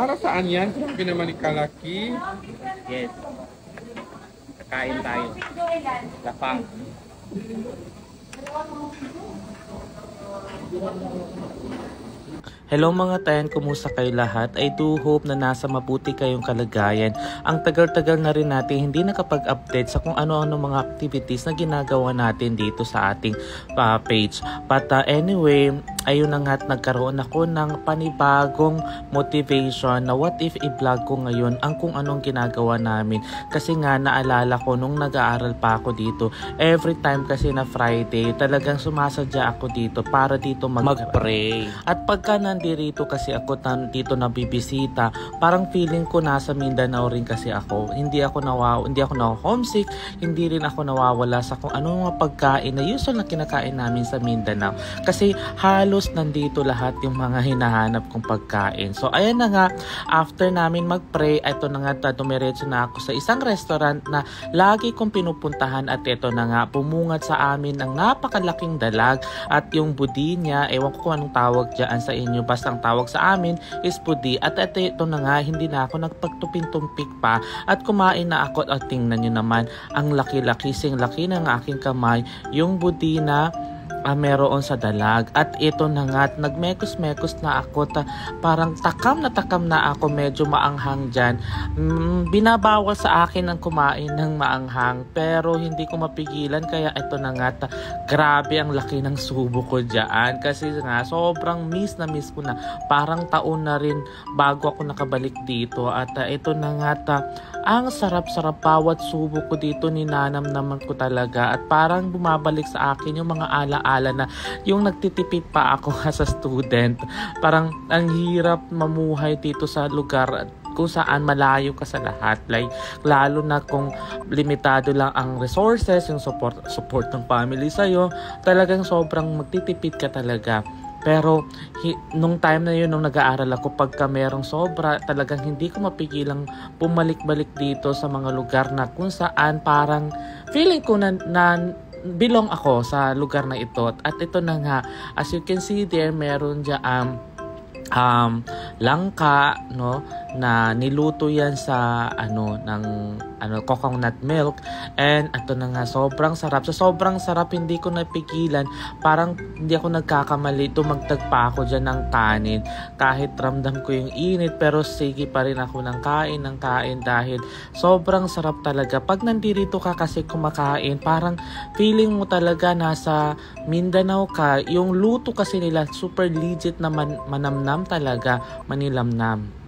Para saan yan? Grabe naman ni kalaki. Yes. Kakain tayo. Lapang. Hello mga tayan, kumusta kayo lahat? I do hope na nasa mabuti kayong kalagayan. Ang tagal-tagal na rin natin hindi nakapag-update sa kung ano-ano mga activities na ginagawa natin dito sa ating page. But anyway, ayun na nga, nagkaroon ako ng panibagong motivation na what if i-vlog ko ngayon ang kung anong ginagawa namin. Kasi nga naalala ko nung nag-aaral pa ako dito, every time kasi na Friday, talagang sumasadya ako dito para dito mag-pray. At pagka nandito kasi ako dito na bibisita, parang feeling ko nasa Mindanao rin kasi ako. Hindi ako na homesick, hindi rin ako nawawala sa kung anong mga pagkain na usual na kinakain namin sa Mindanao. Kasi halos nandito lahat yung mga hinahanap kong pagkain. So ayan na nga, after namin mag-pray, ito na nga, dumiretso na ako sa isang restaurant na lagi kong pinupuntahan at ito na nga, pumungat sa amin ng napakalaking dalag at yung budi niya, ewan ko kung anong tawag dyan sa inyo, basta ang tawag sa amin is budi. At ito na nga, hindi na ako nagpagtupin-tumpik pa at kumain na ako at tingnan nyo naman, ang laki-laki, sing-laki ng aking kamay, yung budi na meron sa dalag. At ito na nga, nagmekos-mekos na ako, parang takam na ako, medyo maanghang dyan. Binabawal sa akin ang kumain ng maanghang, pero hindi ko mapigilan, kaya ito na nga, grabe ang laki ng subo ko dyan. Kasi nga, sobrang miss ko na, parang taon na rin bago ako nakabalik dito. At ito na nga, ang sarap-sarap, bawat subo ko dito, ninanam naman ko talaga. At parang bumabalik sa akin yung mga ala-ala na yung nagtitipid pa ako as a student. Parang ang hirap mamuhay dito sa lugar kung saan malayo ka sa lahat. Like, lalo na kung limitado lang ang resources, yung support ng family sa'yo, talagang sobrang magtitipid ka talaga. Pero nung time na yun, nung nag-aaral ako, pagka merong sobra, talagang hindi ko mapigilang bumalik-balik dito sa mga lugar na kung saan parang feeling ko na belong ako sa lugar na ito. At ito na nga, as you can see there, meron dyan langka, no, na niluto yan sa coconut milk. And ito na nga, sobrang sarap. So sobrang sarap, hindi ko napigilan. Parang hindi ako nagkakamali, tumagtag pa ako dyan ng kanin. Kahit ramdam ko yung init, pero sige pa rin ako ng kain dahil sobrang sarap talaga. Pag nandito ka kasi kumakain, parang feeling mo talaga nasa Mindanao ka. Yung luto kasi nila super legit na manamnam talaga, manilamnam.